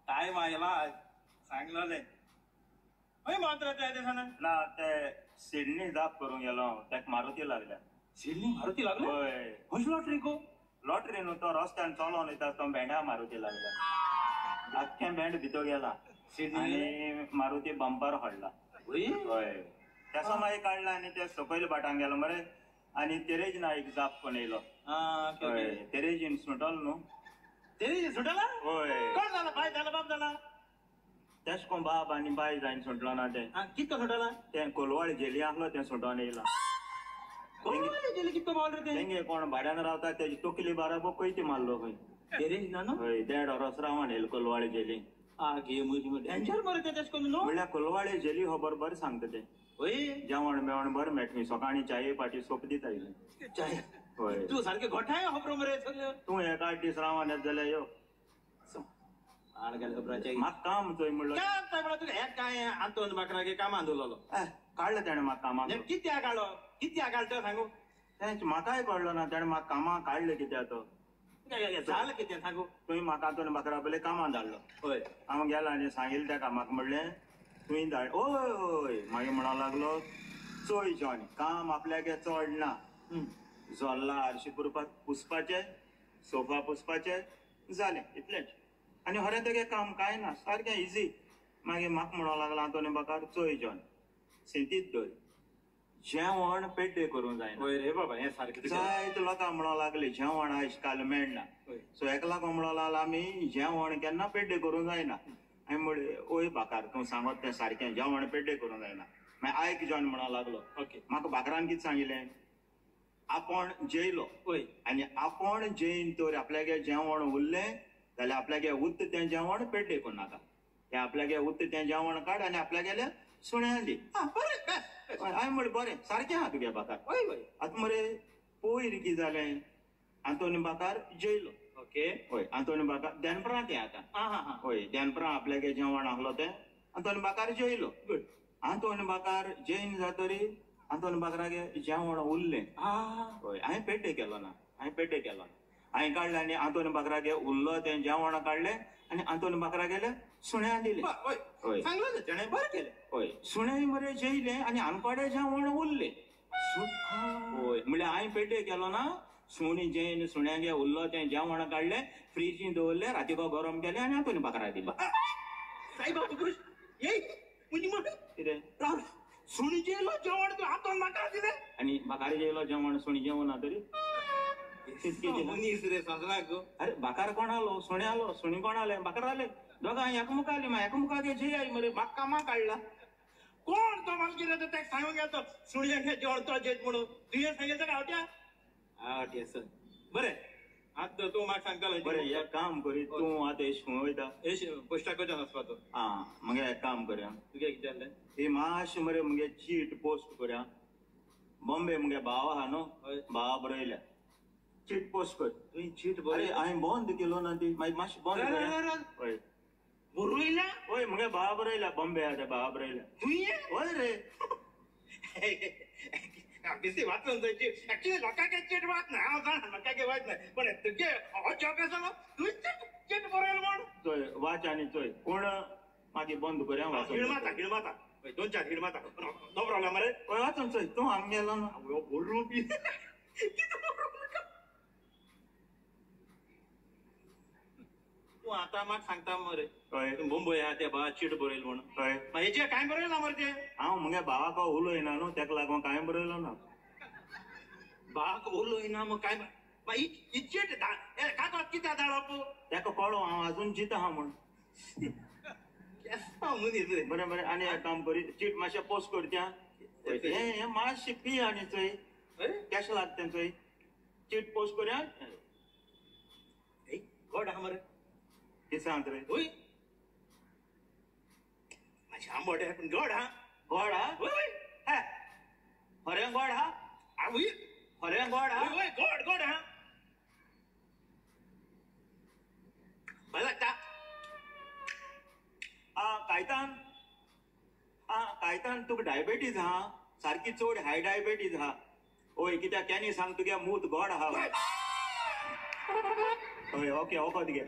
काय व्हायला सांगलं मात्र ना ते सिडनी जाप करून गेलो त्याक मारुती लागल्या. सिडनी मारुती लागलो होय लॉटरी को लॉटरी न्हू तो रस्त्यान चलोन वयता तो भेंड्या मारुती लागल्या. आख्खें भेंड भितर गेला आनी मारुती बंपर हाडला. होय त्याचा मागीर काडला आनी ते सकयल बाटांक गेलो मरे आनी तेरेज नायक जाप कोण येयलो. तेरेजीन सुटल न्हू तेरेजीन सुटला. होय कोण झाला बाय झाला बाप झाला तेश कोण बाप आनी बाय जायन सुटलो ना ते कितको सुटला ते कोलवाळ जेली आसलो ते सुटोन येयला. जेली कितको पावल रे तेंगे कोण भाड्यान रावता तेजी तकली बाराबो कोयती मारलो खंय. तेरेज ना हय 1.5 वरस रावन येयलो कोलवाळे जेली. घे म्हजी डेंजर मरे ते तेश कोन न्हू म्हणल्यार कोलवाळे जेली हो बरोबर सांगता ते. होय जेवण मेवण बरें मेळटा सकाळी चाये पाटी सोप दिता इल्लें. चाय होय तू सारके घोटाय होबरो मरे सगळं तूं एक 8 दीस रावन येत जाल्यार यो. आड गेल खबराचे म्हाका काम चोय म्हणलो काय म्हणा तुका हे काय आंतोन बाकरागे कामां दवरलो काडलें तेणें म्हाका कामाक. कित्याक काडलो कित्याक काडलो सांगू तेंच म्हाकाय कळलो ना तेणें म्हाका कामाक काडलें कित्याक तो झालं कित्याक सांगू तुवें म्हाका आंतोन बाकरा पयलें कामाक धाडलो. होय हांव गेलो आनी सांगिल्लें त्या कामाक म्हणलें तुवें धाड ओय ओय मागीर म्हणूंक लागलो चोय जॉन काम आपल्यागे चड ना. झोल्ला हरशीं पुसपाचें सोफा पुसपाचें जालें इतलेंच आनी खरें तेगे काम कांय ना सारकें इजी. मागीर म्हाका म्हणूंक लागलो आंतोनी बाकार चोय जॉन सिंतीत धर जेवण पेड्डे करूंक जायना. होय रे बाबा हें सारकें जायत लोकांक म्हणूंक लागले जेवण आयज काल मेळना सो हेका लागून म्हणूंक लागलो आमी जेवण केन्ना पेड्डे करूंक जायना. हांवें म्हणलें ओय बाकार तूं सांगत तें सारकें जेवण पेड्डे करूंक जायना. मागीर आयक जॉन म्हणूंक लागलो ओके म्हाका बाकरान कितें सांगिल्लें आपण जेयलो होय आनी आपण जेयन तर आपल्यागे जेवण उरलें जाल्यार आपल्यागे उरता तें जेवण पेड्डे करूं नाका. हें आपल्यागे उरता तें जेवण काड आनी आपल्यागेल्या सुण्याक दी. हांवें म्हणलें बरें सारकें आहा तुगे बाकार. होय होय आतां मरे पयर कितें जालें आंतोनी बाकार जेयलो. ओके होय आंतोनी बाकार देनपरां तें आतां होय देनपरां आपल्यागे जेवण आहलो तें आंतोनी बाकार जेयलो. गुड आंतोनी बाकार जेयन जातरी आंतोनी बाकरागे जेवण उरलें. होय हांवें पेड्डे केलो ना हांवें काडलें आनी आंतोनी बाकरागे उरलो तें जेवण काडलें आनी आंतोनी बाकरागेल्या सुण्याक दिलें. होय सांगलो ना तेणें बरें केलें. होय सुण्याय मरे जेयलें आनी आमकोडे जेवण उरलें. होय म्हणल्यार हांवें पेड्डे केलो ना सुणी जेन सुण्यागे उरलो तें जेवण काडलें फ्रिजीन दवरलें रातीको गरम केलें आनी आंतोनी बाकराक दिलें. कितें सुणी जेयलो जेवण तूं हातून म्हाका दिलें आनी बाकार जेयलो जेवण सुणी जेवना तरी मनीस रे सजनाक अरे बाकार कोण आलो सुणे आलो सुणी कोण आले बाकार आले दोगां एकामुखार आली मागीर एकामुखार जेय आई मरे म्हाका कामाक काडला. कोण तो म्हाका कितें तेका सांगूंक गेलो सुणयाक जेवण तो जेत म्हणून तुवें सांगिल्लें तेका हावट्या सर बरें आतां तूं म्हाका सांगतालो बरें एक काम करी तूं आतां एश खंय वयता पोस्टाक वचून वचपा तो मगे एक काम करया तुगे कितें जालें ही मातशें मरे मगे चीट पोस्ट करया. बॉम्बे मगे भाव आहा न्हू भावा बरयल्या चीट पोस्ट कर. तुवें चीट अरे हांवें बंद केलो ना ती मागीर मातशें बंद करया. होय बरयल्या होय मगे भावा बरयल्या बॉम्बे आहा त्या भावा बरयल्या. तुवें होय रे बिसी वाचून जायची ऍक्च्युली लोकांगे चीट वाचना हांव जाणा लोकांगे वाचना पण तुगे हो जॉब आसा न्हू तुवें चीट बरयलो म्हण चोय वाच आनी चोय कोण मागीर बंद करया वाचून हिडमाता 2-4 हिडमाता नो प्रॉब्लेम मरे. होय वाचून चोय तूं हांगा गेलो ना बरो बी तूं आतां म्हाका सांगता मरे हय मुंबय आहा त्या भावा चीट बरयलो म्हणून हय हेजेर कांय बरयला मरे ते हांव मगे भावाक उलयना न्हू तेका लागून कांय बरयलो ना. भावाक उलयना मग काय ही चीट कागद कित्याक धाडप तेका कळो हांव आजून जिता आहा म्हूण. मनीस रे बरें बरें आनी एक काम करी चीट मातशें पोस्ट करच्या हे मातशें पी आनी चोय कशें लागता चोय चीट पोस्ट करया. गॉड आहा मरे कितें सांगत रे. होय मातशें आंबट पूण गॉड आहा गोड आहा खरें गोड आहा खरें गोड आहा गॉड आहा बरें लागता. कायतान तुका डायबेटीज आहा सारकी चड हाय डायबेटीज आहा. ओय कित्याक केनी सांग तुगे मूत गोड आहा हय ओके ओको तुगे